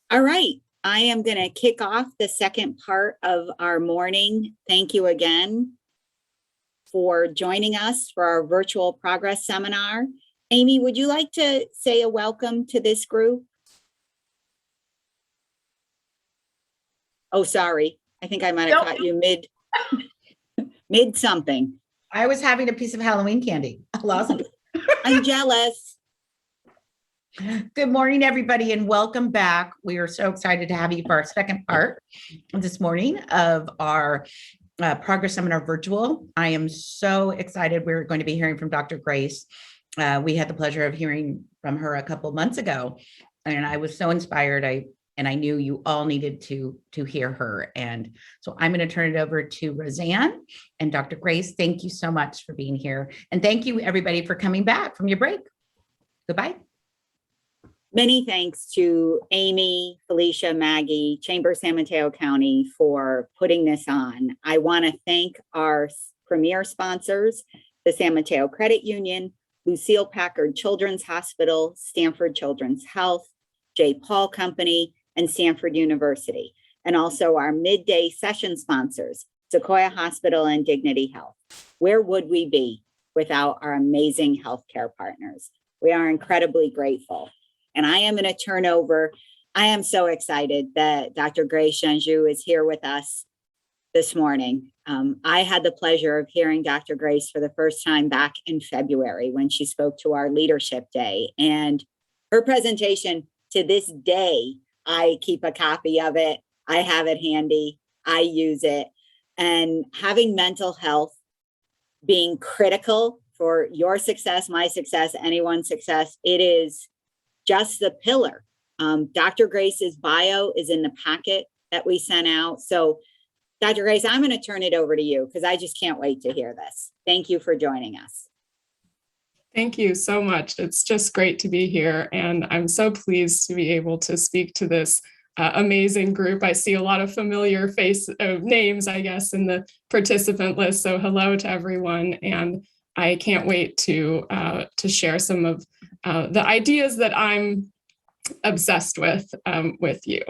All right, I am going to kick off the second part of our morning. Thank you again for joining us for our virtual progress seminar. Amy, would you like to say a welcome to this group? Oh, sorry. I think I might have caught you mid something. I was having a piece of Halloween candy. I lost it. I'm jealous. Good morning, everybody, and welcome back. We are so excited to have you for our second part this morning of our Progress Seminar Virtual. I am so excited. We're going to be hearing from Dr. Grace. We had the pleasure of hearing from her a couple months ago, and I was so inspired. I knew you all needed to hear her. And so I'm going to turn it over to Roseanne and Dr. Grace. Thank you so much for being here. And thank you, everybody, for coming back from your break. Goodbye. Many thanks to Amy, Felicia, Maggie, Chamber of San Mateo County for putting this on. I want to thank our premier sponsors, the San Mateo Credit Union, Lucille Packard Children's Hospital, Stanford Children's Health, J. Paul Company, and Stanford University, and also our midday session sponsors, Sequoia Hospital and Dignity Health. Where would we be without our amazing healthcare partners? We are incredibly grateful. And I am going to turn over. I am so excited that Dr. Grace Gengoux is here with us this morning. I had the pleasure of hearing Dr. Grace for the first time back in February when she spoke to our leadership day. And her presentation, to this day, I keep a copy of it. I have it handy. I use it. And having mental health being critical for your success, my success, anyone's success, it is just the pillar. Dr. Grace's bio is in the packet that we sent out. So Dr. Grace, I'm going to turn it over to you because I just can't wait to hear this. Thank you for joining us. Thank you so much. It's just great to be here. And I'm so pleased to be able to speak to this amazing group. I see a lot of familiar names, I guess, in the participant list. So hello to everyone. And I can't wait to share some of the ideas that I'm obsessed with you.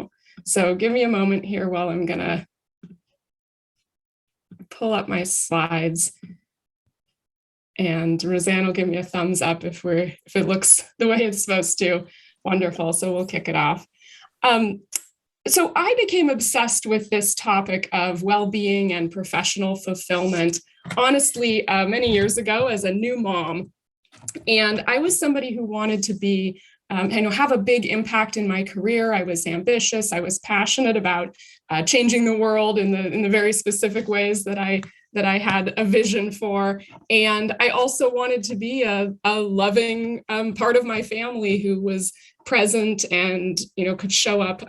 So give me a moment here while I'm gonna pull up my slides, and Roseanne will give me a thumbs up if it looks the way it's supposed to. Wonderful. So we'll kick it off. So I became obsessed with this topic of well-being and professional fulfillment, honestly, many years ago as a new mom. And I was somebody who wanted to be, have a big impact in my career. I was ambitious. I was passionate about changing the world in the very specific ways that I had a vision for. And I also wanted to be a loving part of my family who was present and, could show up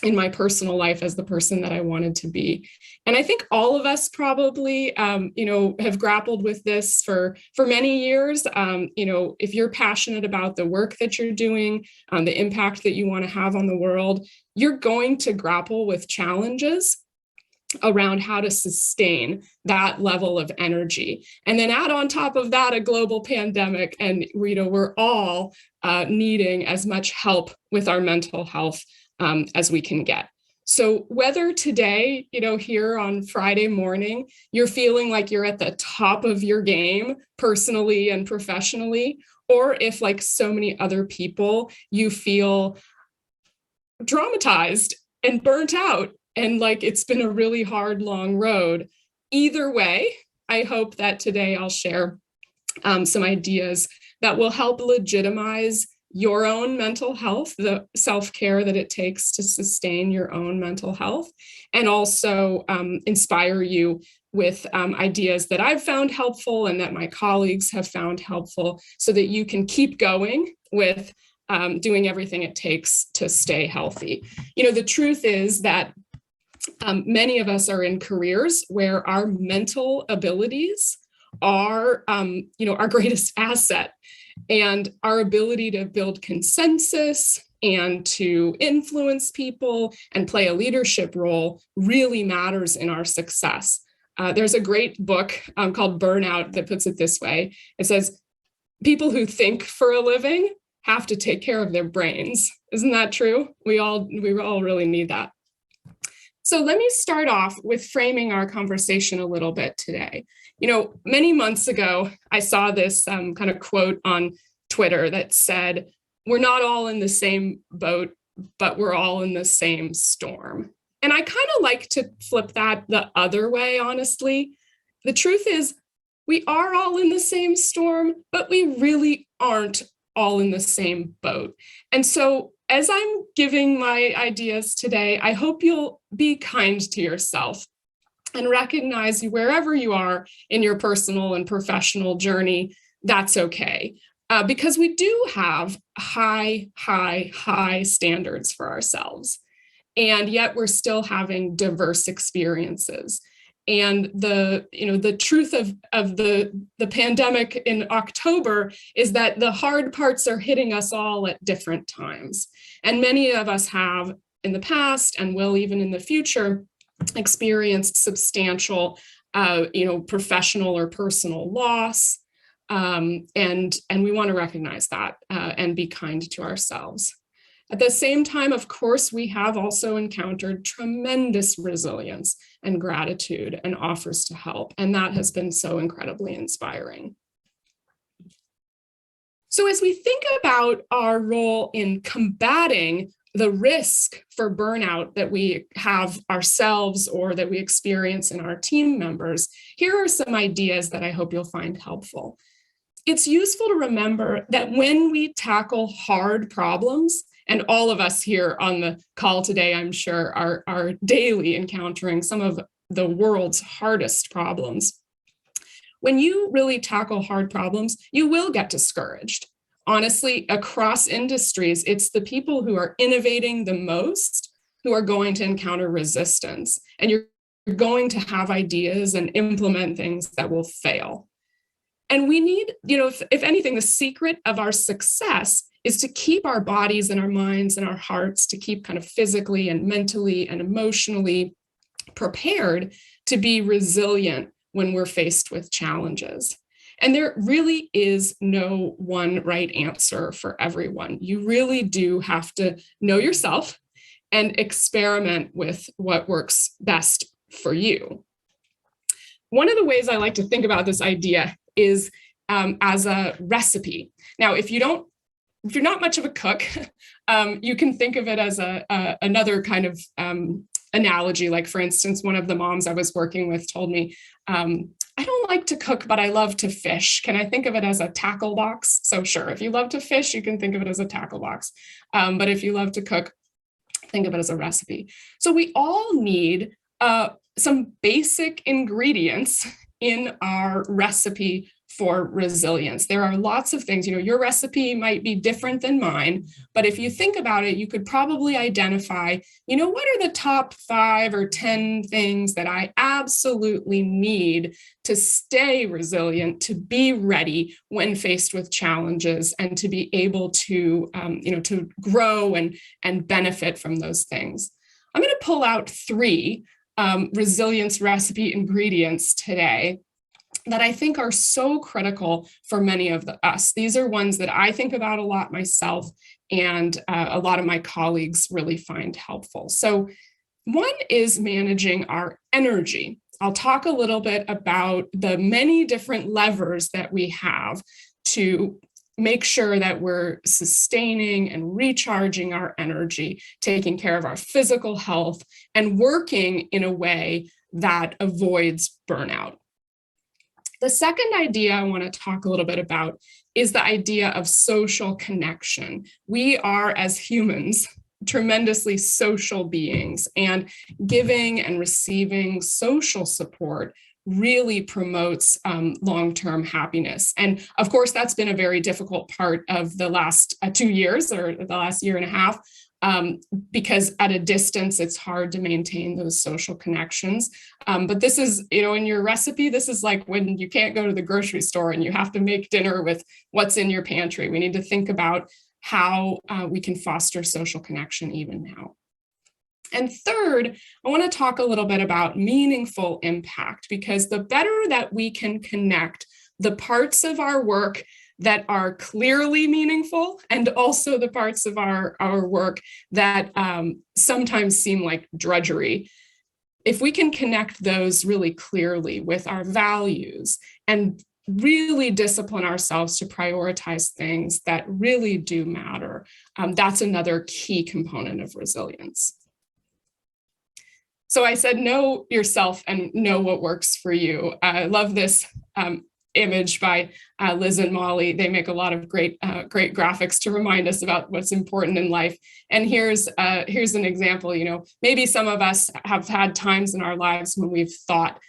in my personal life as the person that I wanted to be. And I think all of us probably, have grappled with this for many years. If you're passionate about the work that you're doing, the impact that you want to have on the world, you're going to grapple with challenges around how to sustain that level of energy. And then add on top of that a global pandemic, and we're all needing as much help with our mental health as we can get. So whether today, here on Friday morning, you're feeling like you're at the top of your game personally and professionally, or if like so many other people, you feel traumatized and burnt out and like it's been a really hard, long road. Either way, I hope that today I'll share some ideas that will help legitimize your own mental health, the self-care that it takes to sustain your own mental health, and also inspire you with ideas that I've found helpful and that my colleagues have found helpful so that you can keep going with doing everything it takes to stay healthy. The truth is that many of us are in careers where our mental abilities are, our greatest asset. And our ability to build consensus and to influence people and play a leadership role really matters in our success. There's a great book called Burnout that puts it this way. It says, people who think for a living have to take care of their brains. Isn't that true? We all really need that. So let me start off with framing our conversation a little bit today. Many months ago, I saw this kind of quote on Twitter that said, "We're not all in the same boat, but we're all in the same storm." And I kind of like to flip that the other way, honestly. The truth is, we are all in the same storm, but we really aren't all in the same boat. And so as I'm giving my ideas today, I hope you'll be kind to yourself and recognize wherever you are in your personal and professional journey, that's okay. Because we do have high standards for ourselves. And yet we're still having diverse experiences. And the truth of the pandemic in October is that the hard parts are hitting us all at different times. And many of us have in the past and will even in the future experienced substantial professional or personal loss. And we want to recognize that and be kind to ourselves. At the same time, of course, we have also encountered tremendous resilience and gratitude and offers to help. And that has been so incredibly inspiring. So as we think about our role in combating the risk for burnout that we have ourselves or that we experience in our team members, here are some ideas that I hope you'll find helpful. It's useful to remember that when we tackle hard problems, and all of us here on the call today, I'm sure, are daily encountering some of the world's hardest problems. When you really tackle hard problems, you will get discouraged. Honestly, across industries, it's the people who are innovating the most who are going to encounter resistance. And you're going to have ideas and implement things that will fail. And we need, if anything, the secret of our success is to keep our bodies and our minds and our hearts, to keep kind of physically and mentally and emotionally prepared to be resilient when we're faced with challenges. And there really is no one right answer for everyone. You really do have to know yourself and experiment with what works best for you. One of the ways I like to think about this idea is as a recipe. Now, if you're not much of a cook, you can think of it as another kind of analogy. Like, for instance, one of the moms I was working with told me, I don't like to cook, but I love to fish. Can I think of it as a tackle box? So sure, if you love to fish, you can think of it as a tackle box. But if you love to cook, think of it as a recipe. So we all need some basic ingredients in our recipe for resilience. There are lots of things, your recipe might be different than mine, but if you think about it, you could probably identify, what are the top 5 or 10 things that I absolutely need to stay resilient, to be ready when faced with challenges, and to be able to, to grow and benefit from those things. I'm going to pull out 3 resilience recipe ingredients today that I think are so critical for many of us. These are ones that I think about a lot myself, and a lot of my colleagues really find helpful. So one is managing our energy. I'll talk a little bit about the many different levers that we have to make sure that we're sustaining and recharging our energy, taking care of our physical health, and working in a way that avoids burnout. The second idea I want to talk a little bit about is the idea of social connection. We are, as humans, tremendously social beings, and giving and receiving social support really promotes long-term happiness. And of course, that's been a very difficult part of the last 2 years or the last year and a half, because at a distance, it's hard to maintain those social connections. But this is, in your recipe, this is like when you can't go to the grocery store and you have to make dinner with what's in your pantry. We need to think about how we can foster social connection even now. And third, I want to talk a little bit about meaningful impact, because the better that we can connect the parts of our work that are clearly meaningful, and also the parts of our work that sometimes seem like drudgery. If we can connect those really clearly with our values and really discipline ourselves to prioritize things that really do matter, that's another key component of resilience. So I said, know yourself and know what works for you. I love this image by Liz and Molly. They make a lot of great graphics to remind us about what's important in life. And here's an example. Maybe some of us have had times in our lives when we've thought,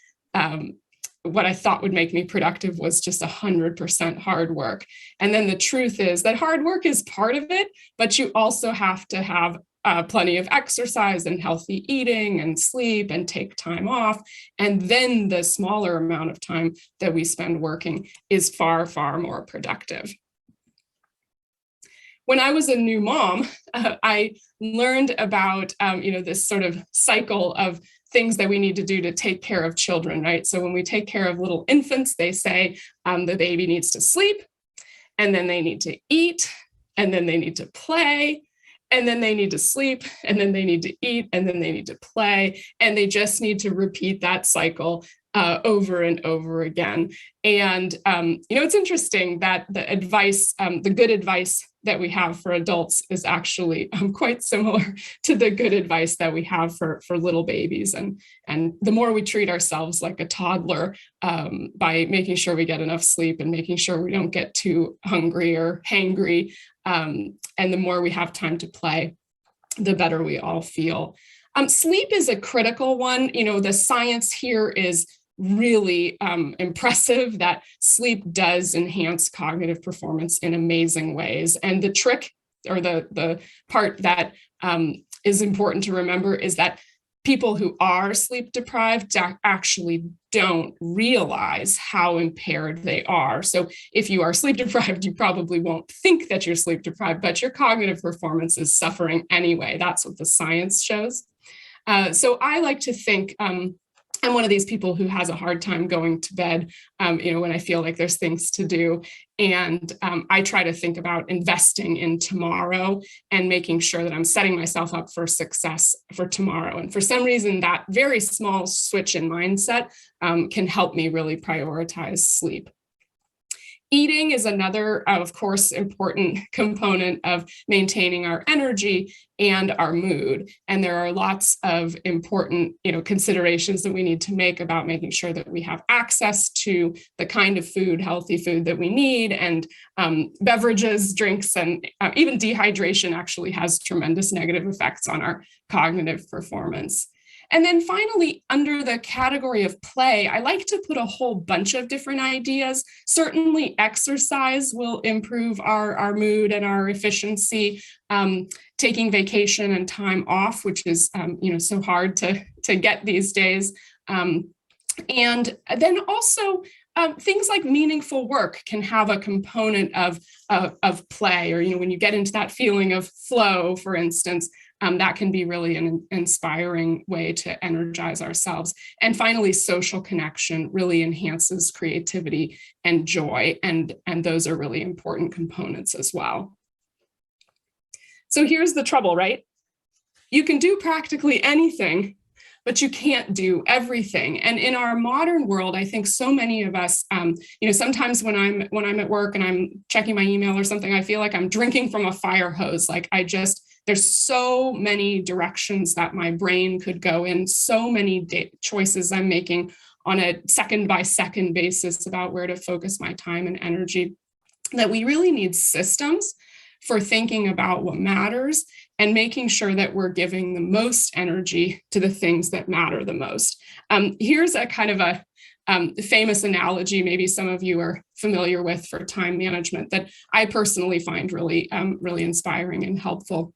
what I thought would make me productive was just 100% hard work. And then the truth is that hard work is part of it, but you also have to have plenty of exercise and healthy eating and sleep and take time off. And then the smaller amount of time that we spend working is far, far more productive. When I was a new mom, I learned about this sort of cycle of things that we need to do to take care of children, right? So when we take care of little infants, they say the baby needs to sleep, and then they need to eat, and then they need to play, and then they need to sleep, and then they need to eat, and then they need to play. And they just need to repeat that cycle over and over again. And, it's interesting that the advice, the good advice that we have for adults is actually quite similar to the good advice that we have for little babies. And the more we treat ourselves like a toddler by making sure we get enough sleep and making sure we don't get too hungry or hangry, and the more we have time to play, the better we all feel. Sleep is a critical one. The science here is really impressive that sleep does enhance cognitive performance in amazing ways. And the trick, or the part that is important to remember, is that people who are sleep deprived actually don't realize how impaired they are. So if you are sleep deprived, you probably won't think that you're sleep deprived, but your cognitive performance is suffering anyway. That's what the science shows. So I like to think, I'm one of these people who has a hard time going to bed, when I feel like there's things to do. And I try to think about investing in tomorrow and making sure that I'm setting myself up for success for tomorrow. And for some reason, that very small switch in mindset can help me really prioritize sleep. Eating is another, of course, important component of maintaining our energy and our mood. And there are lots of important, considerations that we need to make about making sure that we have access to the kind of food, healthy food that we need, and beverages, drinks, and even dehydration actually has tremendous negative effects on our cognitive performance. And then finally, under the category of play, I like to put a whole bunch of different ideas. Certainly, exercise will improve our mood and our efficiency. Taking vacation and time off, which is so hard to get these days. And then also things like meaningful work can have a component of play, or when you get into that feeling of flow, for instance. That can be really an inspiring way to energize ourselves. And finally, social connection really enhances creativity and joy, and those are really important components as well. So here's the trouble, right? You can do practically anything, but you can't do everything. And in our modern world, I think so many of us, sometimes when I'm at work and I'm checking my email or something, I feel like I'm drinking from a fire hose. Like there's so many directions that my brain could go in, so many choices I'm making on a second by second basis about where to focus my time and energy, that we really need systems for thinking about what matters and making sure that we're giving the most energy to the things that matter the most. Here's a kind of a famous analogy, maybe some of you are familiar with, for time management, that I personally find really inspiring and helpful.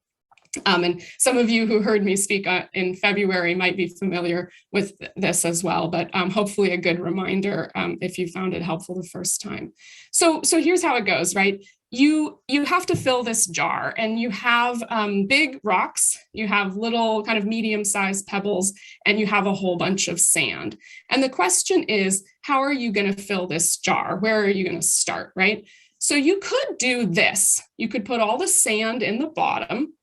And some of you who heard me speak in February might be familiar with this as well, but hopefully a good reminder if you found it helpful the first time. So here's how it goes, right? You have to fill this jar, and you have big rocks, you have little kind of medium-sized pebbles, and you have a whole bunch of sand. And the question is, how are you going to fill this jar? Where are you going to start, right? So you could do this. You could put all the sand in the bottom,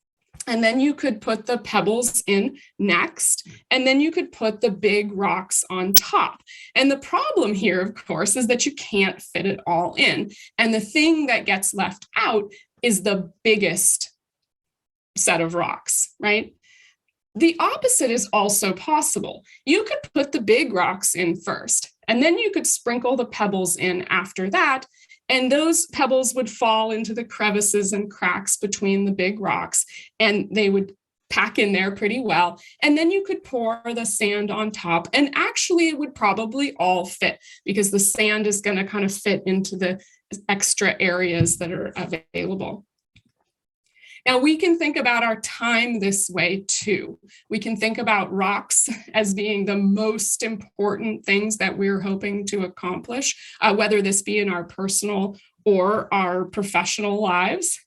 and then you could put the pebbles in next, and then you could put the big rocks on top. And the problem here, of course, is that you can't fit it all in. And the thing that gets left out is the biggest set of rocks, right? The opposite is also possible. You could put the big rocks in first, and then you could sprinkle the pebbles in after that. And those pebbles would fall into the crevices and cracks between the big rocks, and they would pack in there pretty well. And then you could pour the sand on top, and actually it would probably all fit because the sand is going to kind of fit into the extra areas that are available. Now, we can think about our time this way too. We can think about rocks as being the most important things that we're hoping to accomplish, whether this be in our personal or our professional lives.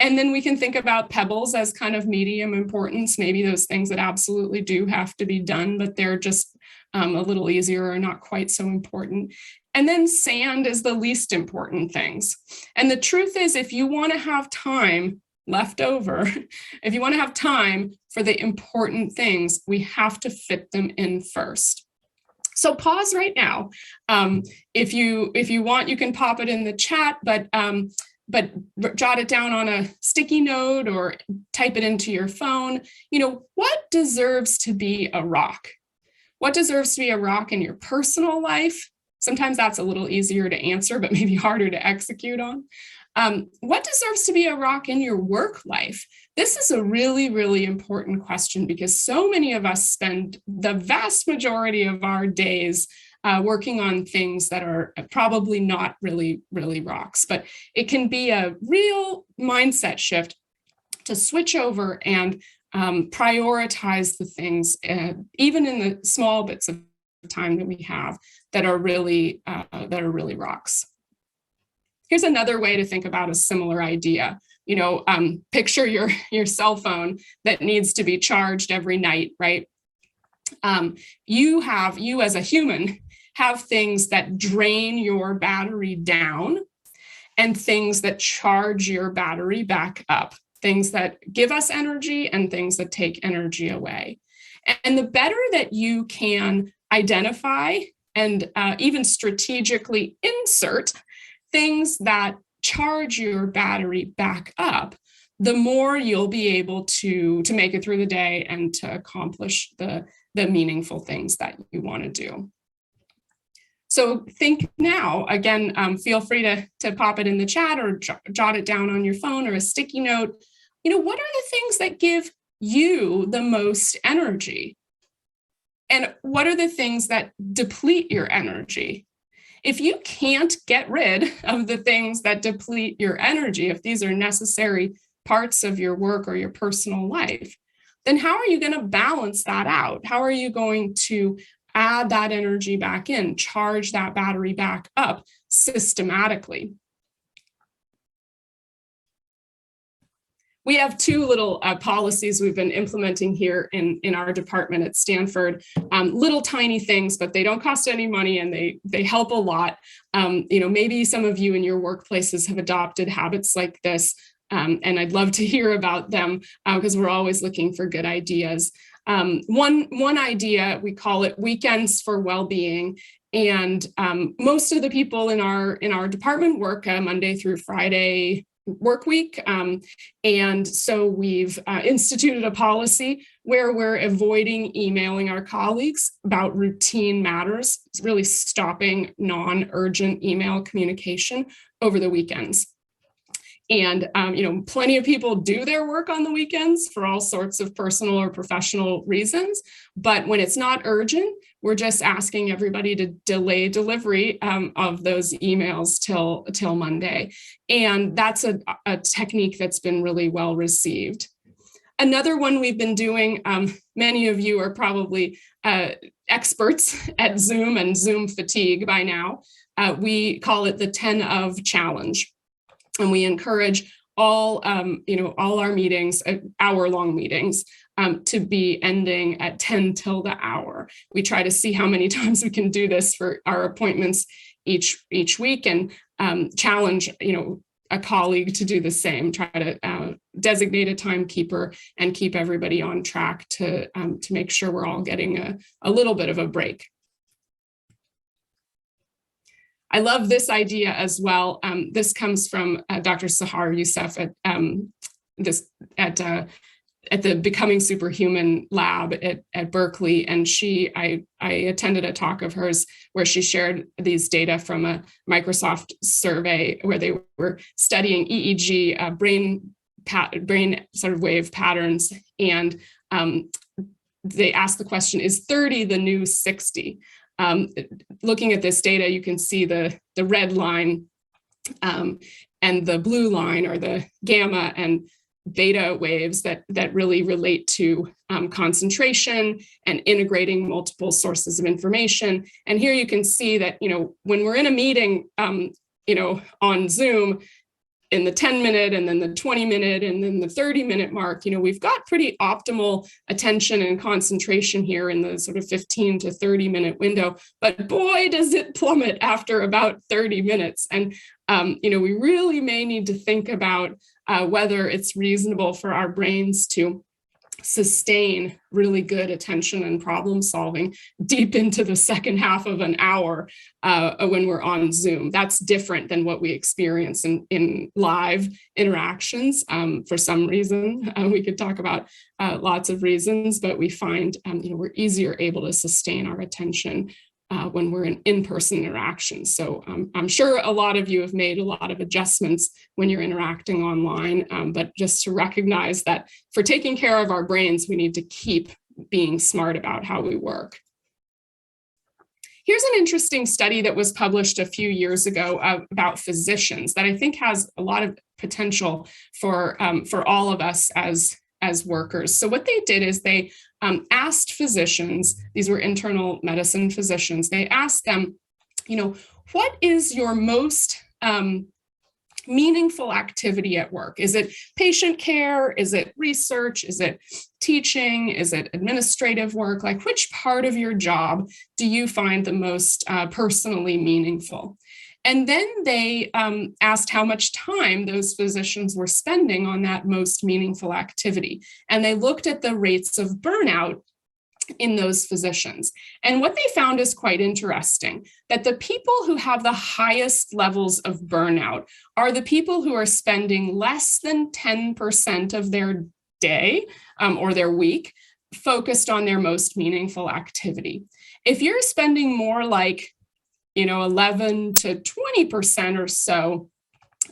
And then we can think about pebbles as kind of medium importance, maybe those things that absolutely do have to be done, but they're just a little easier or not quite so important. And then sand is the least important things. And the truth is, if you want to have time left over, if you want to have time for the important things, we have to fit them in first. So pause right now. If you want, you can pop it in the chat, but jot it down on a sticky note or type it into your phone. You know, what deserves to be a rock? What deserves to be a rock in your personal life? Sometimes that's a little easier to answer, but maybe harder to execute on. What deserves to be a rock in your work life? This is a really, really important question because so many of us spend the vast majority of our days working on things that are probably not really, really rocks, but it can be a real mindset shift to switch over and prioritize the things, even in the small bits of time that we have that are really rocks. Here's another way to think about a similar idea. You know, picture your cell phone that needs to be charged every night, right? You as a human have things that drain your battery down and things that charge your battery back up, things that give us energy and things that take energy away. And the better that you can identify and even strategically insert things that charge your battery back up, the more you'll be able to make it through the day and to accomplish the meaningful things that you want to do. So think now, again, feel free to pop it in the chat or jot it down on your phone or a sticky note. You know, what are the things that give you the most energy? And what are the things that deplete your energy? If you can't get rid of the things that deplete your energy, if these are necessary parts of your work or your personal life, then how are you going to balance that out? How are you going to add that energy back in, charge that battery back up systematically? We have two little policies we've been implementing here in our department at Stanford. Little tiny things, but they don't cost any money and they help a lot. You know, maybe some of you in your workplaces have adopted habits like this, and I'd love to hear about them because we're always looking for good ideas. One idea, we call it weekends for well-being. And most of the people in our department work Monday through Friday work week. And so we've instituted a policy where we're avoiding emailing our colleagues about routine matters, really stopping non-urgent email communication over the weekends. And, you know, plenty of people do their work on the weekends for all sorts of personal or professional reasons. But when it's not urgent, we're just asking everybody to delay delivery of those emails till Monday. And that's a technique that's been really well received. Another one we've been doing, many of you are probably experts at Zoom and Zoom fatigue by now. We call it the 10 of challenge. And we encourage all our meetings, hour-long meetings, to be ending at 10 till the hour. We try to see how many times we can do this for our appointments each week. And challenge, a colleague to do the same, try to designate a timekeeper and keep everybody on track to make sure we're all getting a little bit of a break. I love this idea as well. This comes from Dr. Sahar Youssef at the Becoming Superhuman lab at Berkeley. And I attended a talk of hers where she shared these data from a Microsoft survey where they were studying EEG, brain sort of wave patterns. And they asked the question, is 30 the new 60? Looking at this data, you can see the red line and the blue line are the gamma and beta waves that really relate to concentration and integrating multiple sources of information. And here you can see that, when we're in a meeting, on Zoom, in the 10-minute and then the 20-minute and then the 30-minute mark, we've got pretty optimal attention and concentration here in the sort of 15 to 30-minute window. But boy, does it plummet after about 30 minutes. And, we really may need to think about whether it's reasonable for our brains to sustain really good attention and problem solving deep into the second half of an hour when we're on Zoom. That's different than what we experience in live interactions. For some reason, we could talk about lots of reasons, but we find we're easier able to sustain our attention when we're in in-person interactions. So I'm sure a lot of you have made a lot of adjustments when you're interacting online, but just to recognize that for taking care of our brains, we need to keep being smart about how we work. Here's an interesting study that was published a few years ago about physicians that I think has a lot of potential for all of us as workers. So what they did is they asked physicians, these were internal medicine physicians, they asked them, what is your most meaningful activity at work? Is it patient care? Is it research? Is it teaching? Is it administrative work? Like, which part of your job do you find the most personally meaningful? And then they asked how much time those physicians were spending on that most meaningful activity. And they looked at the rates of burnout in those physicians. And what they found is quite interesting, that the people who have the highest levels of burnout are the people who are spending less than 10% of their day or their week focused on their most meaningful activity. If you're spending more like 11 to 20% or so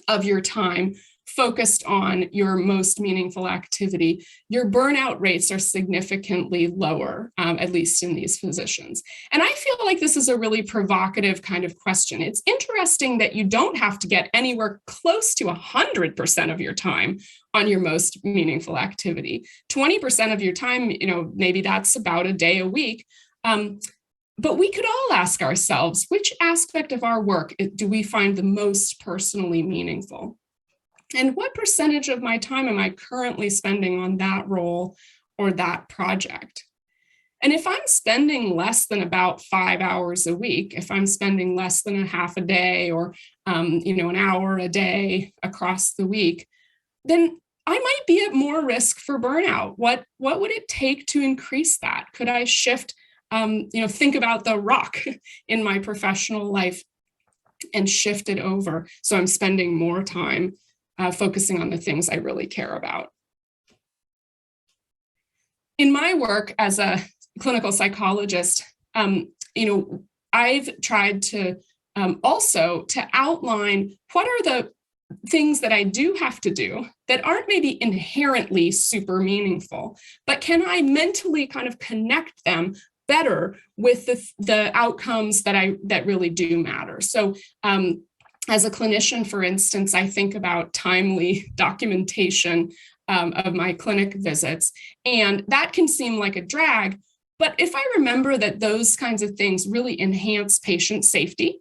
of your time focused on your most meaningful activity, your burnout rates are significantly lower, at least in these physicians. And I feel like this is a really provocative kind of question. It's interesting that you don't have to get anywhere close to 100% of your time on your most meaningful activity. 20% of your time, maybe that's about a day a week. But we could all ask ourselves, which aspect of our work do we find the most personally meaningful? And what percentage of my time am I currently spending on that role or that project? And if I'm spending less than about 5 hours a week, if I'm spending less than a half a day or an hour a day across the week, then I might be at more risk for burnout. What would it take to increase that? Could I shift? Think about the rock in my professional life and shift it over so I'm spending more time focusing on the things I really care about. In my work as a clinical psychologist, I've tried to also to outline what are the things that I do have to do that aren't maybe inherently super meaningful, but can I mentally kind of connect them better with the outcomes that really do matter. So as a clinician, for instance, I think about timely documentation of my clinic visits, and that can seem like a drag. But if I remember that those kinds of things really enhance patient safety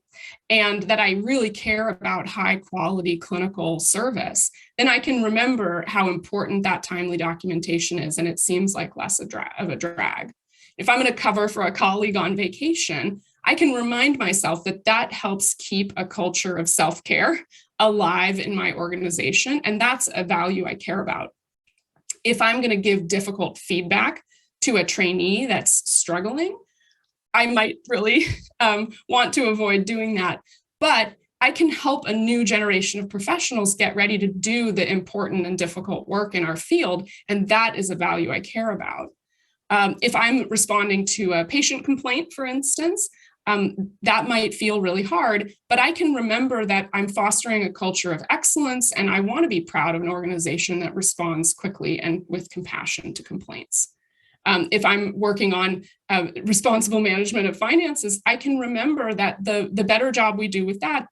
and that I really care about high quality clinical service, then I can remember how important that timely documentation is, and it seems like less of a drag. If I'm going to cover for a colleague on vacation, I can remind myself that that helps keep a culture of self-care alive in my organization, and that's a value I care about. If I'm going to give difficult feedback to a trainee that's struggling, I might really want to avoid doing that. But I can help a new generation of professionals get ready to do the important and difficult work in our field, and that is a value I care about. If I'm responding to a patient complaint, for instance, that might feel really hard, but I can remember that I'm fostering a culture of excellence, and I want to be proud of an organization that responds quickly and with compassion to complaints. If I'm working on responsible management of finances, I can remember that the better job we do with that,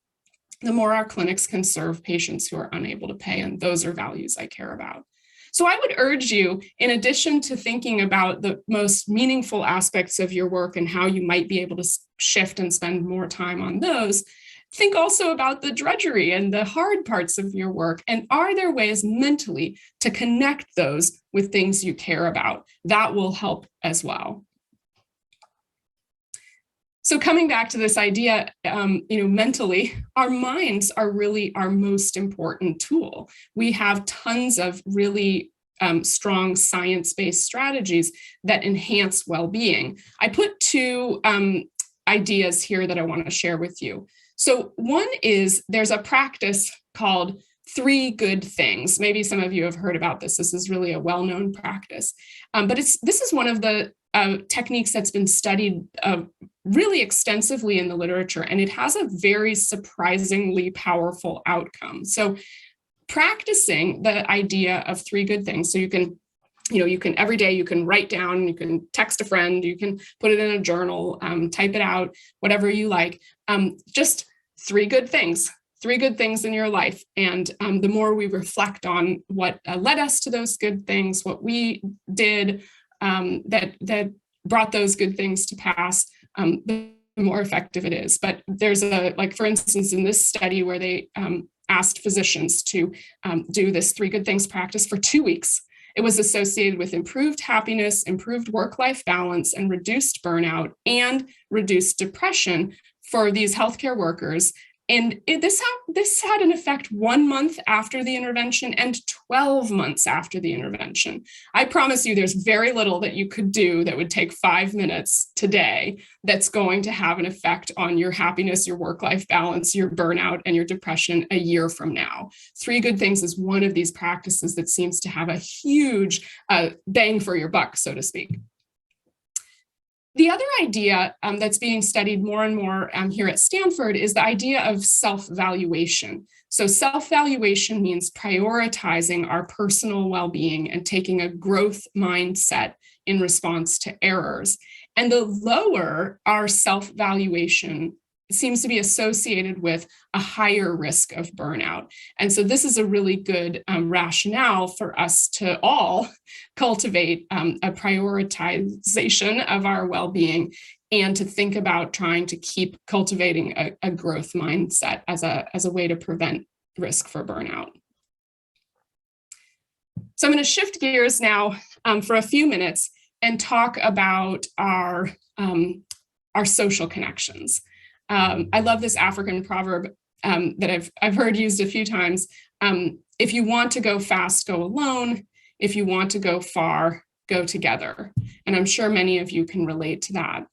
the more our clinics can serve patients who are unable to pay, and those are values I care about. So I would urge you, in addition to thinking about the most meaningful aspects of your work and how you might be able to shift and spend more time on those, think also about the drudgery and the hard parts of your work. And are there ways mentally to connect those with things you care about? That will help as well. So coming back to this idea, mentally, our minds are really our most important tool. We have tons of really strong science-based strategies that enhance well-being. I put two ideas here that I want to share with you. So one is there's a practice called 3 good things. Maybe some of you have heard about this. This is really a well-known practice, but this is one of the techniques that's been studied really extensively in the literature, and it has a very surprisingly powerful outcome. So practicing the idea of 3 good things. So you can every day you can write down, you can text a friend, you can put it in a journal, type it out, whatever you like, just 3 good things. 3 good things in your life. And the more we reflect on what led us to those good things, what we did that brought those good things to pass, the more effective it is. But there's for instance, in this study where they asked physicians to do this 3 good things practice for 2 weeks, it was associated with improved happiness, improved work-life balance, and reduced burnout and reduced depression for these healthcare workers. And this had an effect 1 month after the intervention and 12 months after the intervention. I promise you there's very little that you could do that would take 5 minutes today that's going to have an effect on your happiness, your work-life balance, your burnout, and your depression a year from now. 3 good things is one of these practices that seems to have a huge bang for your buck, so to speak. The other idea that's being studied more and more here at Stanford is the idea of self-valuation. So self-valuation means prioritizing our personal well-being and taking a growth mindset in response to errors. And the lower our self-valuation seems to be associated with a higher risk of burnout. And so this is a really good rationale for us to all cultivate a prioritization of our well-being and to think about trying to keep cultivating a growth mindset as a way to prevent risk for burnout. So I'm going to shift gears now for a few minutes and talk about our social connections. I love this African proverb that I've heard used a few times. If you want to go fast, go alone. If you want to go far, go together. And I'm sure many of you can relate to that.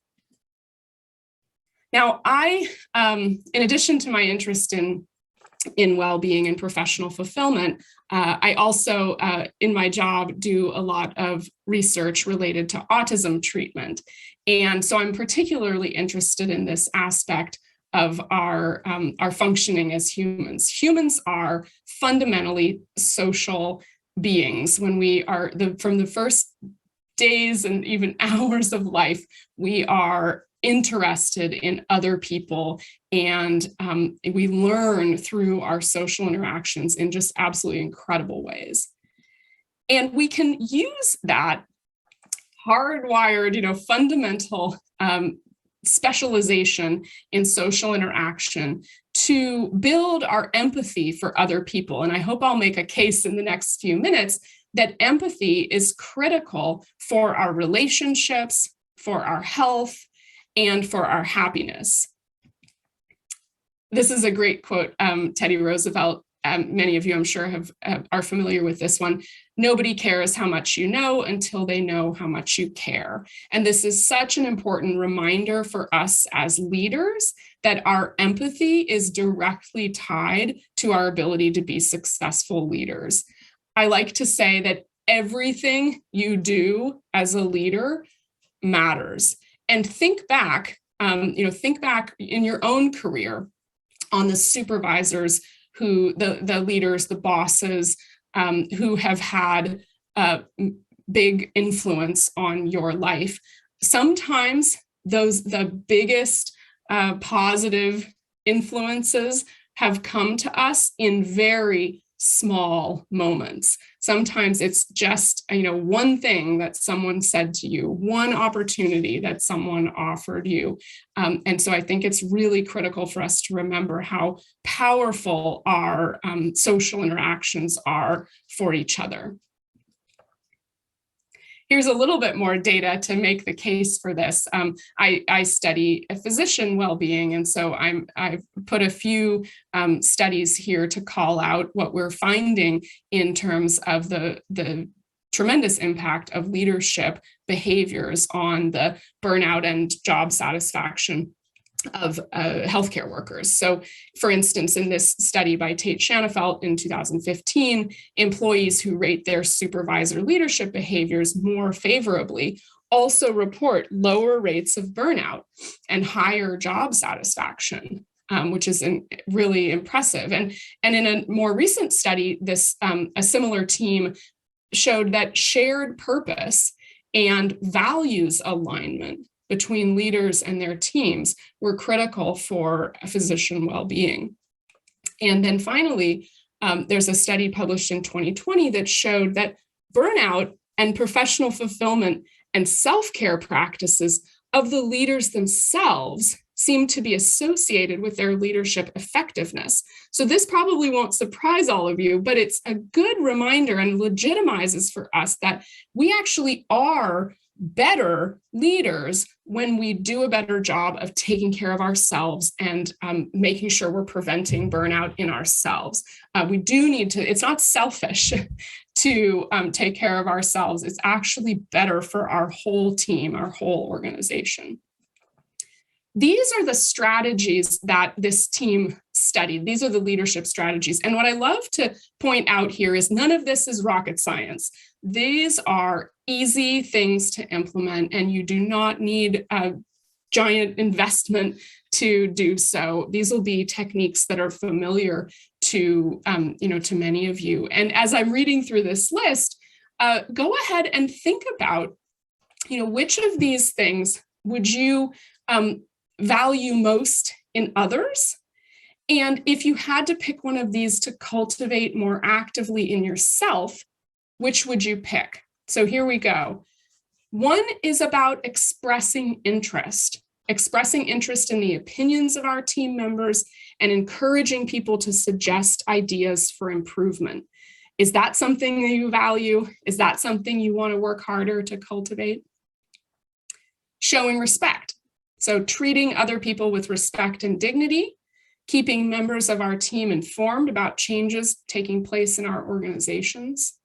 Now, I, in addition to my interest in well-being and professional fulfillment, I also, in my job, do a lot of research related to autism treatment. And so I'm particularly interested in this aspect of our functioning as humans. Humans are fundamentally social beings. When we are, from the first days and even hours of life, we are interested in other people, and we learn through our social interactions in just absolutely incredible ways. And we can use that hardwired, fundamental specialization in social interaction to build our empathy for other people. And I hope I'll make a case in the next few minutes that empathy is critical for our relationships, for our health, and for our happiness. This is a great quote, Teddy Roosevelt. Many of you, I'm sure, are familiar with this one. Nobody cares how much you know until they know how much you care. And this is such an important reminder for us as leaders that our empathy is directly tied to our ability to be successful leaders. I like to say that everything you do as a leader matters. And think back, think back in your own career on the supervisors who, the leaders, the bosses who have had big influence on your life. Sometimes the biggest positive influences have come to us in very small moments. Sometimes it's just, one thing that someone said to you, one opportunity that someone offered you. And so I think it's really critical for us to remember how powerful our social interactions are for each other. Here's a little bit more data to make the case for this. I study physician well-being, and so I've put a few studies here to call out what we're finding in terms of the tremendous impact of leadership behaviors on the burnout and job satisfaction of healthcare workers. So, for instance, in this study by Tate Shanafelt in 2015, employees who rate their supervisor leadership behaviors more favorably also report lower rates of burnout and higher job satisfaction, which is really impressive. And in a more recent study, a similar team showed that shared purpose and values alignment between leaders and their teams were critical for physician well-being. And then finally, there's a study published in 2020 that showed that burnout and professional fulfillment and self-care practices of the leaders themselves seem to be associated with their leadership effectiveness. So this probably won't surprise all of you, but it's a good reminder and legitimizes for us that we actually are better leaders when we do a better job of taking care of ourselves and making sure we're preventing burnout in ourselves. We do need to, it's not selfish to take care of ourselves. It's actually better for our whole team, our whole organization. These are the strategies that this team studied. These are the leadership strategies. And what I love to point out here is none of this is rocket science. These are easy things to implement, and you do not need a giant investment to do so. These will be techniques that are familiar to, to many of you. And as I'm reading through this list, go ahead and think about, which of these things would you value most in others? And if you had to pick one of these to cultivate more actively in yourself, which would you pick? So here we go. One is about expressing interest in the opinions of our team members and encouraging people to suggest ideas for improvement. Is that something that you value? Is that something you want to work harder to cultivate? Showing respect. So treating other people with respect and dignity, keeping members of our team informed about changes taking place in our organizations.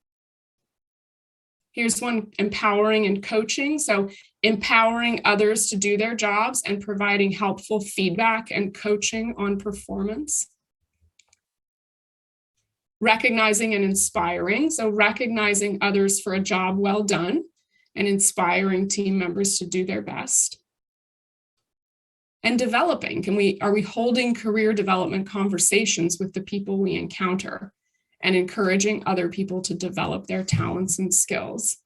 Here's one, empowering and coaching. So empowering others to do their jobs and providing helpful feedback and coaching on performance. Recognizing and inspiring. So recognizing others for a job well done and inspiring team members to do their best. And developing, are we holding career development conversations with the people we encounter and encouraging other people to develop their talents and skills?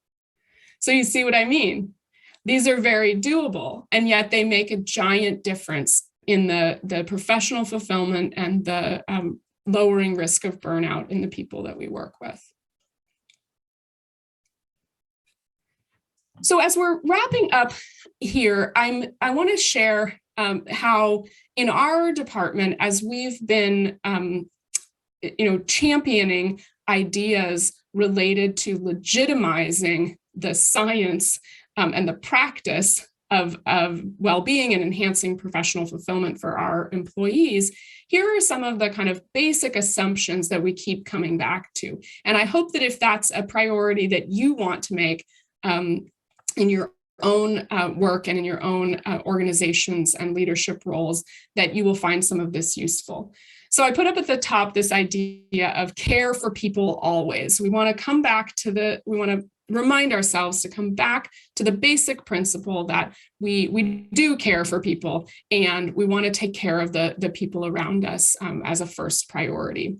So you see what I mean? These are very doable, and yet they make a giant difference in the professional fulfillment and the lowering risk of burnout in the people that we work with. So as we're wrapping up here, I want to share how in our department, as we've been championing ideas related to legitimizing the science and the practice of well-being and enhancing professional fulfillment for our employees, here are some of the kind of basic assumptions that we keep coming back to. And I hope that if that's a priority that you want to make in your own work and in your own organizations and leadership roles, that you will find some of this useful. So I put up at the top this idea of care for people always. We want to come back to we want to remind ourselves to come back to the basic principle that we do care for people, and we want to take care of the people around us as a first priority.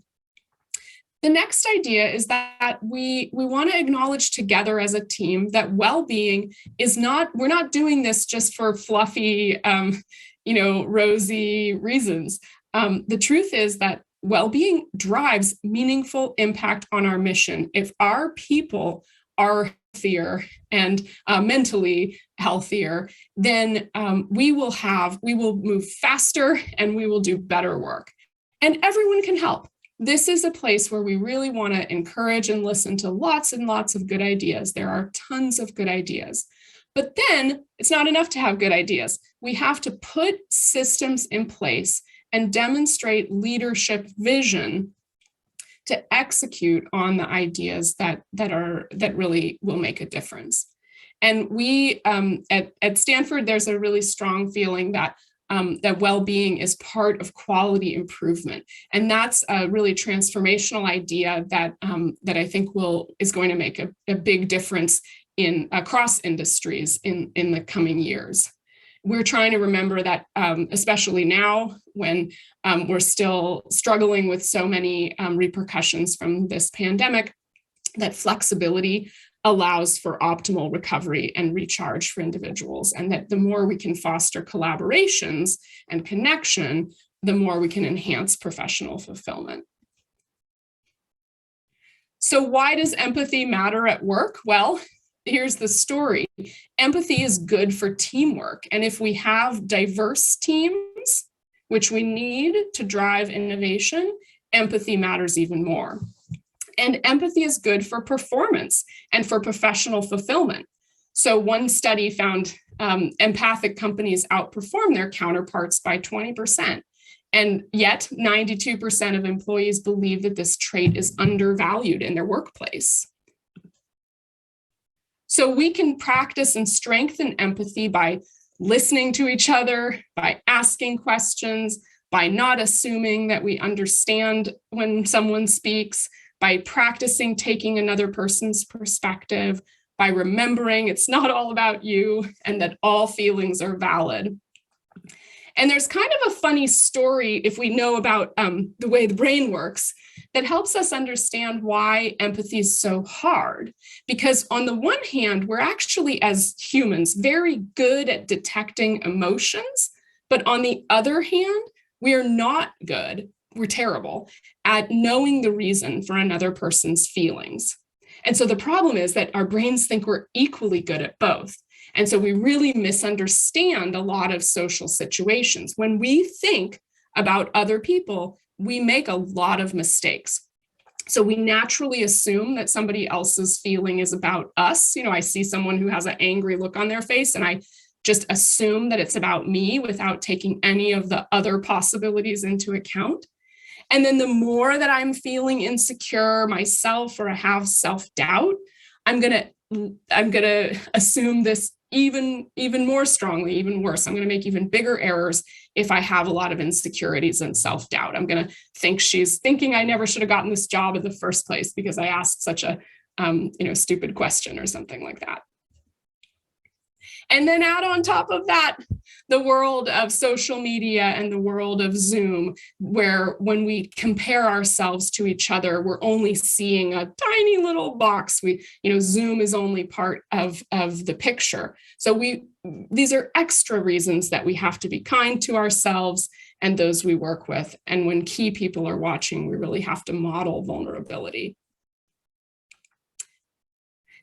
The next idea is that we want to acknowledge together as a team that well-being is we're not doing this just for fluffy, rosy reasons. The truth is that well-being drives meaningful impact on our mission. If our people are healthier and mentally healthier, then we will move faster and we will do better work. And everyone can help. This is a place where we really want to encourage and listen to lots and lots of good ideas. There are tons of good ideas. But then it's not enough to have good ideas. We have to put systems in place and demonstrate leadership vision to execute on the ideas that really will make a difference. And we at Stanford, there's a really strong feeling that well-being is part of quality improvement, and that's a really transformational idea that I think is going to make a big difference across industries in the coming years. We're trying to remember that, especially now when we're still struggling with so many repercussions from this pandemic, that flexibility allows for optimal recovery and recharge for individuals, and that the more we can foster collaborations and connection, the more we can enhance professional fulfillment. So why does empathy matter at work? Well, here's the story. Empathy is good for teamwork. And if we have diverse teams, which we need to drive innovation, empathy matters even more. And empathy is good for performance and for professional fulfillment. So one study found empathic companies outperform their counterparts by 20%. And yet 92% of employees believe that this trait is undervalued in their workplace. So we can practice and strengthen empathy by listening to each other, by asking questions, by not assuming that we understand when someone speaks, by practicing taking another person's perspective, by remembering it's not all about you and that all feelings are valid. And there's kind of a funny story, if we know about the way the brain works, that helps us understand why empathy is so hard. Because on the one hand, we're actually, as humans, very good at detecting emotions. But on the other hand, we are not good, we're terrible at knowing the reason for another person's feelings. And so the problem is that our brains think we're equally good at both. And so we really misunderstand a lot of social situations. When we think about other people, we make a lot of mistakes. So we naturally assume that somebody else's feeling is about us. I see someone who has an angry look on their face, and I just assume that it's about me without taking any of the other possibilities into account. And then the more that I'm feeling insecure myself or I have self-doubt, I'm gonna assume this even more strongly, even worse. I'm going to make even bigger errors if I have a lot of insecurities and self-doubt. I'm going to think she's thinking I never should have gotten this job in the first place because I asked such a stupid question or something like that. And then add on top of that, the world of social media and the world of Zoom, where when we compare ourselves to each other, we're only seeing a tiny little box. Zoom is only part of the picture. So these are extra reasons that we have to be kind to ourselves and those we work with. And when key people are watching, we really have to model vulnerability.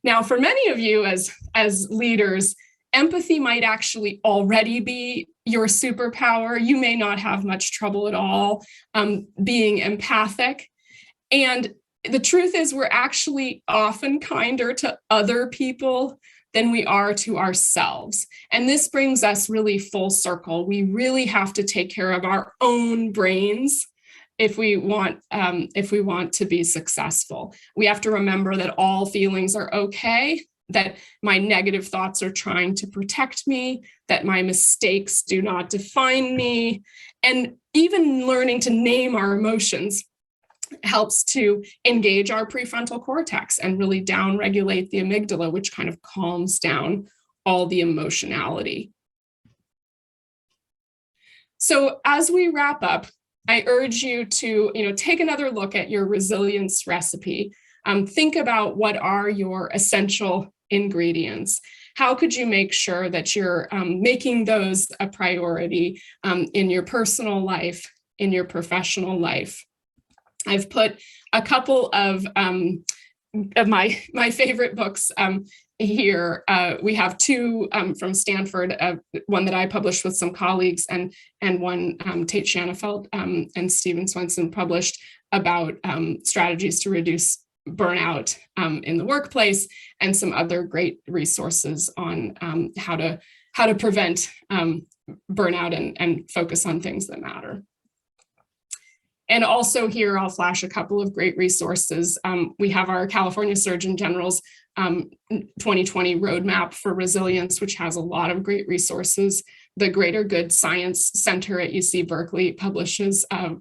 Now, for many of you as leaders, empathy might actually already be your superpower. You may not have much trouble at all being empathic. And the truth is we're actually often kinder to other people than we are to ourselves. And this brings us really full circle. We really have to take care of our own brains if we want to be successful. We have to remember that all feelings are okay, that my negative thoughts are trying to protect me, that my mistakes do not define me. And even learning to name our emotions helps to engage our prefrontal cortex and really downregulate the amygdala, which kind of calms down all the emotionality. So as we wrap up, I urge you to, take another look at your resilience recipe. Think about what are your essential ingredients. How could you make sure that you're making those a priority in your personal life, in your professional life? I've put a couple of my favorite books here. We have two from Stanford, one that I published with some colleagues, and one Tate Shanafelt and Stephen Swenson published about strategies to reduce burnout in the workplace, and some other great resources on how to prevent burnout and focus on things that matter. And also here, I'll flash a couple of great resources. We have our California Surgeon General's 2020 Roadmap for Resilience, which has a lot of great resources. The Greater Good Science Center at UC Berkeley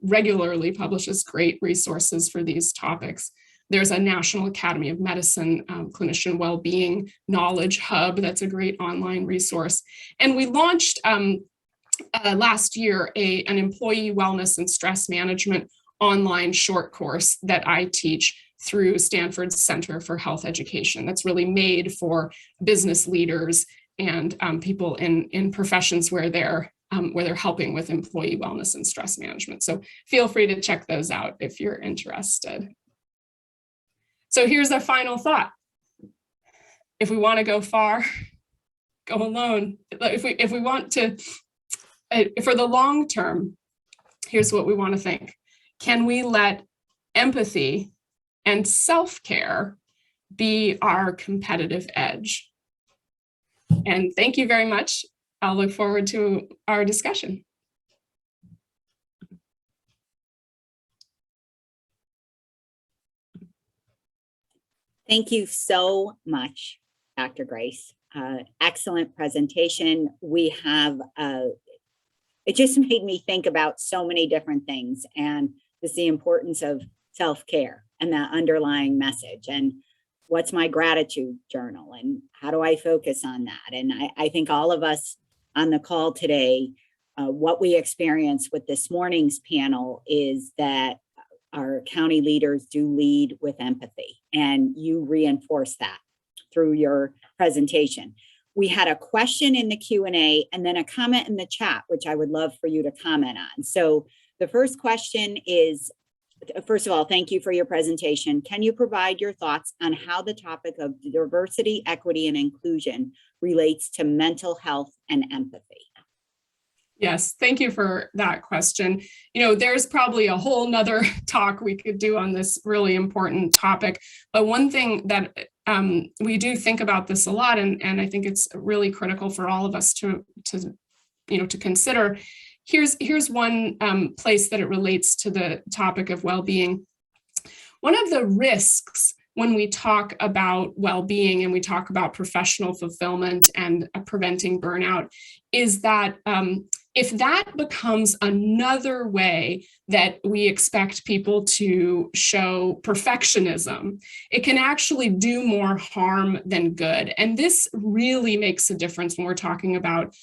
regularly publishes great resources for these topics. There's a National Academy of Medicine Clinician Wellbeing Knowledge Hub that's a great online resource. And we launched last year an employee wellness and stress management online short course that I teach through Stanford's Center for Health Education. That's really made for business leaders and people in professions where they're helping with employee wellness and stress management. So feel free to check those out if you're interested. So here's a final thought. If we want to go far, go alone. If we want to, for the long term, here's what we want to think. Can we let empathy and self-care be our competitive edge? And thank you very much. I'll look forward to our discussion. Thank you so much, Dr. Grace. Excellent presentation. We have, it just made me think about so many different things, and just the importance of self-care and that underlying message, and what's my gratitude journal, and how do I focus on that? And I think all of us on the call today, what we experienced with this morning's panel is that our county leaders do lead with empathy, and you reinforce that through your presentation. We had a question in the Q&A and then a comment in the chat, which I would love for you to comment on. So the first question is, first of all, thank you for your presentation. Can you provide your thoughts on how the topic of diversity, equity, and inclusion relates to mental health and empathy? Yes, thank you for that question. There's probably a whole nother talk we could do on this really important topic. But one thing that we do think about this a lot, and I think it's really critical for all of us to consider. Here's one place that it relates to the topic of well-being. One of the risks when we talk about well-being and we talk about professional fulfillment and preventing burnout is that if that becomes another way that we expect people to show perfectionism, it can actually do more harm than good. And this really makes a difference when we're talking about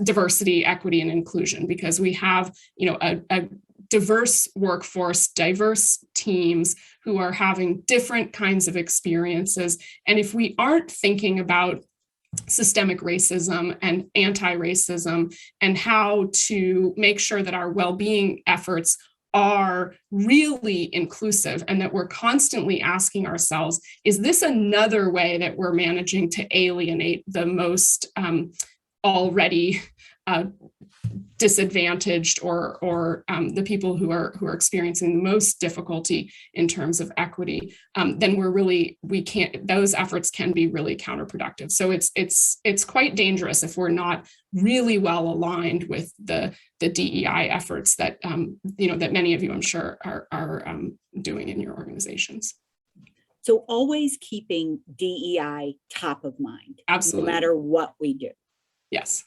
diversity, equity, and inclusion, because we have, a diverse workforce, diverse teams who are having different kinds of experiences. And if we aren't thinking about systemic racism and anti-racism and how to make sure that our well-being efforts are really inclusive, and that we're constantly asking ourselves, is this another way that we're managing to alienate the most already disadvantaged or the people who are experiencing the most difficulty in terms of equity, then those efforts can be really counterproductive. So it's quite dangerous if we're not really well aligned with the DEI efforts that that many of you, I'm sure, are doing in your organizations. So always keeping DEI top of mind, Absolutely, no matter what we do. Yes.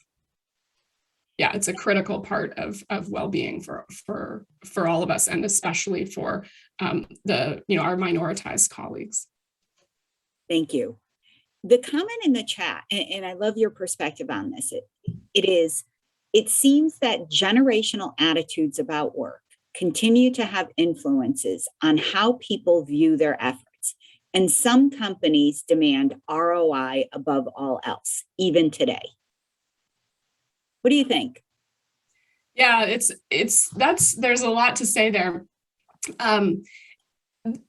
Yeah, it's a critical part of well-being for all of us, and especially for our minoritized colleagues. Thank you. The comment in the chat, and I love your perspective on this, it seems that generational attitudes about work continue to have influences on how people view their efforts. And some companies demand ROI above all else, even today. What do you think? Yeah, there's a lot to say there.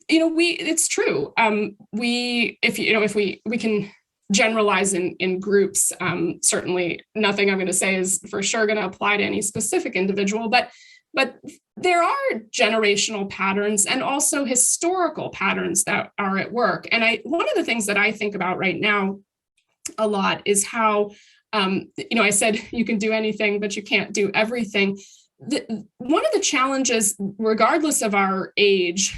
It's true. If we can generalize in groups, certainly nothing I'm going to say is for sure going to apply to any specific individual, but there are generational patterns and also historical patterns that are at work. And one of the things that I think about right now a lot is how, I said you can do anything, but you can't do everything. One of the challenges, regardless of our age,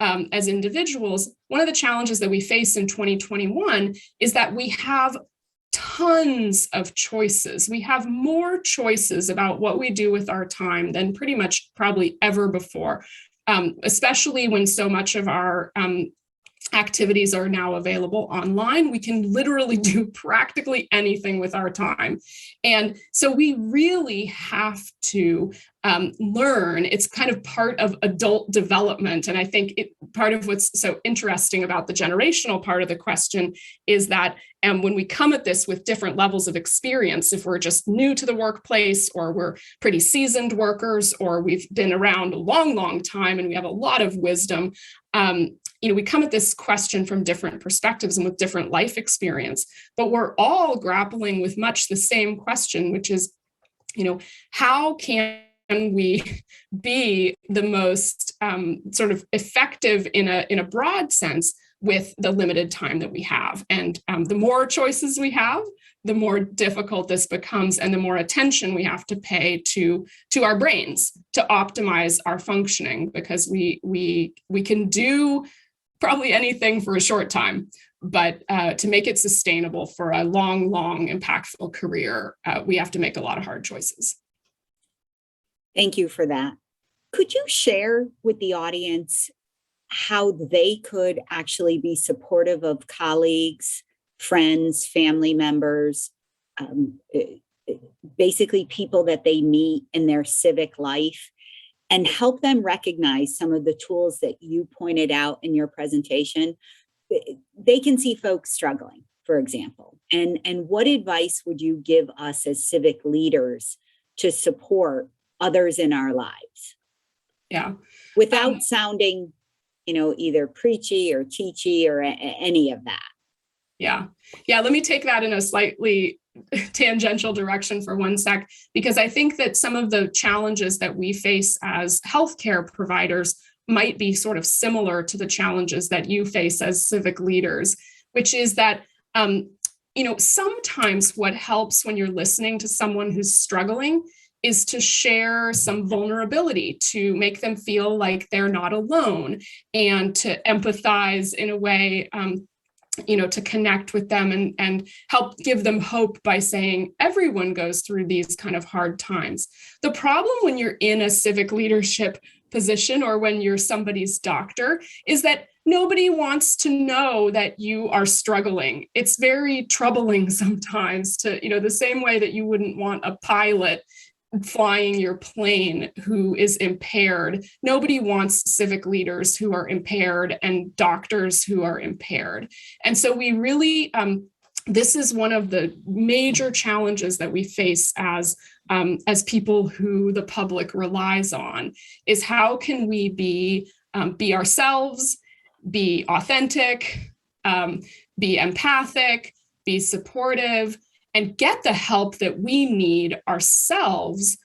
as individuals, one of the challenges that we face in 2021 is that we have tons of choices. We have more choices about what we do with our time than pretty much probably ever before, especially when so much of our activities are now available online. We can literally do practically anything with our time. And so we really have to learn. It's kind of part of adult development. And I think part of what's so interesting about the generational part of the question is that when we come at this with different levels of experience, if we're just new to the workplace, or we're pretty seasoned workers, or we've been around a long, long time and we have a lot of wisdom, we come at this question from different perspectives and with different life experience, but we're all grappling with much the same question, which is, how can we be the most sort of effective in a broad sense with the limited time that we have? And the more choices we have, the more difficult this becomes, and the more attention we have to pay to our brains to optimize our functioning, because we can do probably anything for a short time, but to make it sustainable for a long, long, impactful career, we have to make a lot of hard choices. Thank you for that. Could you share with the audience how they could actually be supportive of colleagues, friends, family members, basically people that they meet in their civic life, and help them recognize some of the tools that you pointed out in your presentation? They can see folks struggling, for example. And what advice would you give us as civic leaders to support others in our lives? Yeah. Without sounding, either preachy or teachy or any of that. Yeah. Let me take that in a slightly tangential direction for one sec, because I think that some of the challenges that we face as healthcare providers might be sort of similar to the challenges that you face as civic leaders, which is that, sometimes what helps when you're listening to someone who's struggling is to share some vulnerability, to make them feel like they're not alone, and to empathize in a way, to connect with them and help give them hope by saying everyone goes through these kind of hard times. The problem when you're in a civic leadership position, or when you're somebody's doctor, is that nobody wants to know that you are struggling. It's very troubling sometimes to, the same way that you wouldn't want a pilot flying your plane who is impaired. Nobody wants civic leaders who are impaired and doctors who are impaired. And so we really, this is one of the major challenges that we face as people who the public relies on, is how can we be ourselves, be authentic, be empathic, be supportive, and get the help that we need ourselves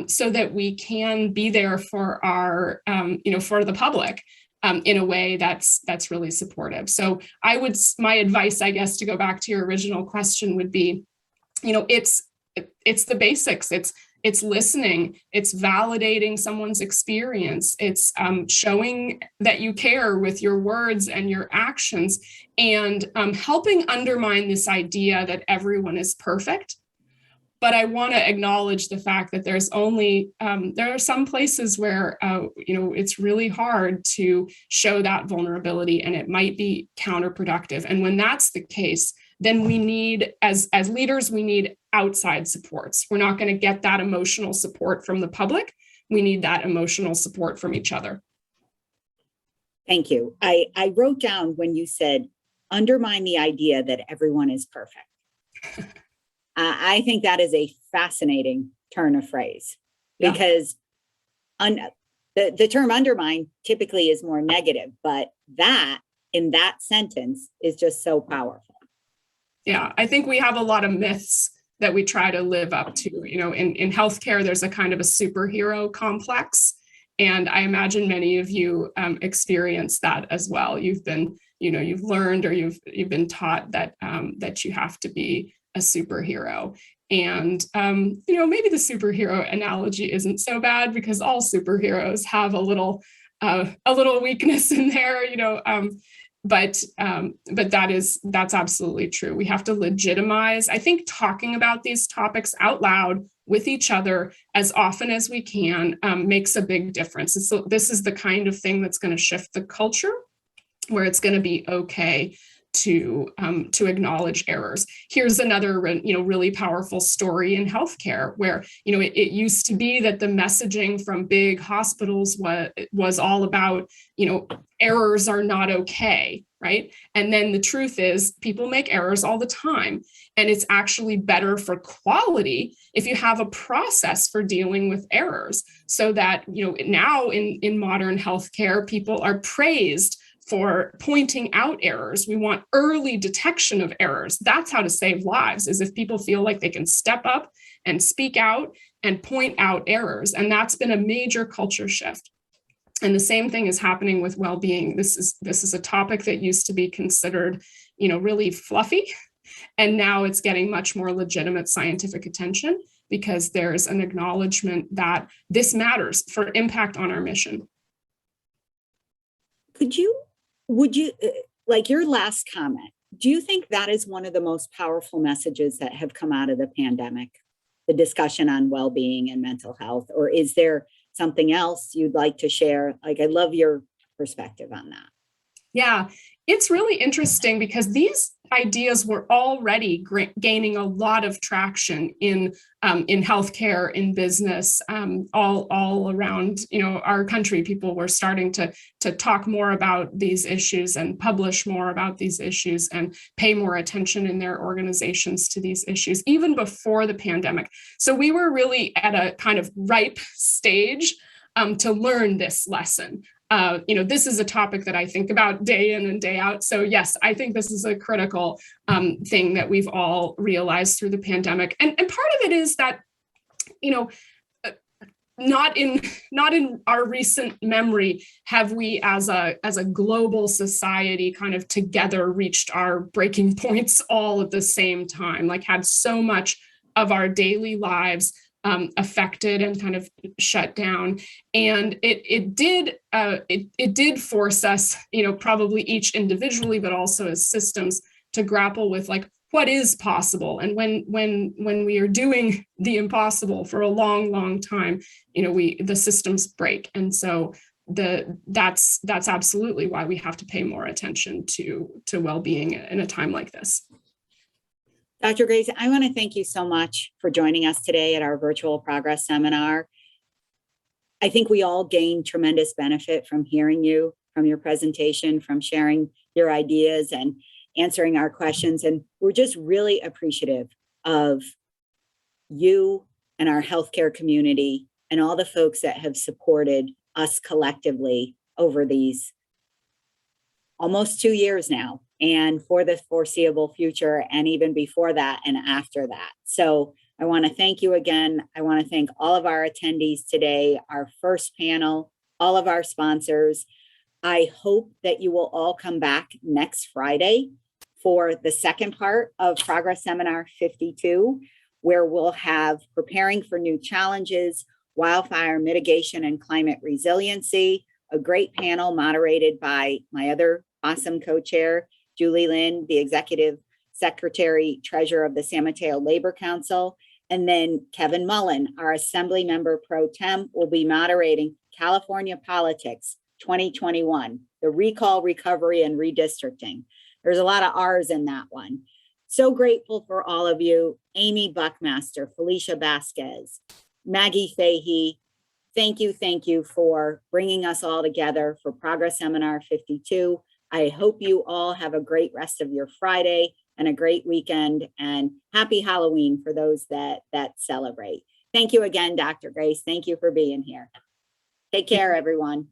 so that we can be there for our, for the public in a way that's really supportive. So my advice, I guess, to go back to your original question would be, it's the basics. It's listening, it's validating someone's experience, it's showing that you care with your words and your actions, and helping undermine this idea that everyone is perfect. But I want to acknowledge the fact that there are some places where, it's really hard to show that vulnerability, and it might be counterproductive. And when that's the case, then we need, as leaders, we need outside supports. We're not going to get that emotional support from the public. We need that emotional support from each other. Thank you. I wrote down when you said, undermine the idea that everyone is perfect. I think that is a fascinating turn of phrase, because the term undermine typically is more negative, but that in that sentence is just so powerful. Yeah, I think we have a lot of myths that we try to live up to. In healthcare, there's a kind of a superhero complex. And I imagine many of you experience that as well. You've learned, or you've been taught that that you have to be a superhero. And maybe the superhero analogy isn't so bad, because all superheroes have a little weakness in there, but that's absolutely true. We have to legitimize. I think talking about these topics out loud with each other as often as we can makes a big difference. And so this is the kind of thing that's going to shift the culture, where it's going to be okay to acknowledge errors. Here's another, really powerful story in healthcare, where, it used to be that the messaging from big hospitals was all about, errors are not okay, right? And then the truth is, people make errors all the time. And it's actually better for quality if you have a process for dealing with errors, so that, now in modern healthcare, people are praised for pointing out errors. We want early detection of errors. That's how to save lives, is if people feel like they can step up and speak out and point out errors. And that's been a major culture shift. And the same thing is happening with well-being. This is a topic that used to be considered, really fluffy. And now it's getting much more legitimate scientific attention, because there's an acknowledgement that this matters for impact on our mission. Would you, like your last comment, do you think that is one of the most powerful messages that have come out of the pandemic, the discussion on well-being and mental health? Or is there something else you'd like to share? Like, I love your perspective on that. Yeah, it's really interesting, because these ideas were already gaining a lot of traction in healthcare, in business, all around our country. People were starting to talk more about these issues and publish more about these issues and pay more attention in their organizations to these issues, even before the pandemic. So we were really at a kind of ripe stage to learn this lesson. This is a topic that I think about day in and day out. So yes, I think this is a critical thing that we've all realized through the pandemic. And part of it is that, not in our recent memory have we as a global society kind of together reached our breaking points all at the same time, like had so much of our daily lives affected and kind of shut down. And it did force us, probably each individually, but also as systems, to grapple with like what is possible. And when we are doing the impossible for a long time, the systems break. And so that's absolutely why we have to pay more attention to well-being in a time like this. Dr. Grace, I want to thank you so much for joining us today at our virtual progress seminar. I think we all gained tremendous benefit from hearing you, from your presentation, from sharing your ideas and answering our questions. And we're just really appreciative of you and our healthcare community and all the folks that have supported us collectively over these almost 2 years now, and for the foreseeable future, and even before that and after that. So I want to thank you again. I want to thank all of our attendees today, our first panel, all of our sponsors. I hope that you will all come back next Friday for the second part of Progress Seminar 52, where we'll have Preparing for New Challenges, Wildfire Mitigation and Climate Resiliency, a great panel moderated by my other awesome co-chair, Julie Lynn, the Executive Secretary Treasurer of the San Mateo Labor Council. And then Kevin Mullen, our Assembly Member Pro Tem, will be moderating California Politics 2021, the recall, recovery, and redistricting. There's a lot of R's in that one. So grateful for all of you. Amy Buckmaster, Felicia Vasquez, Maggie Fahey, thank you for bringing us all together for Progress Seminar 52. I hope you all have a great rest of your Friday and a great weekend, and happy Halloween for those that celebrate. Thank you again, Dr. Grace. Thank you for being here. Take care, everyone.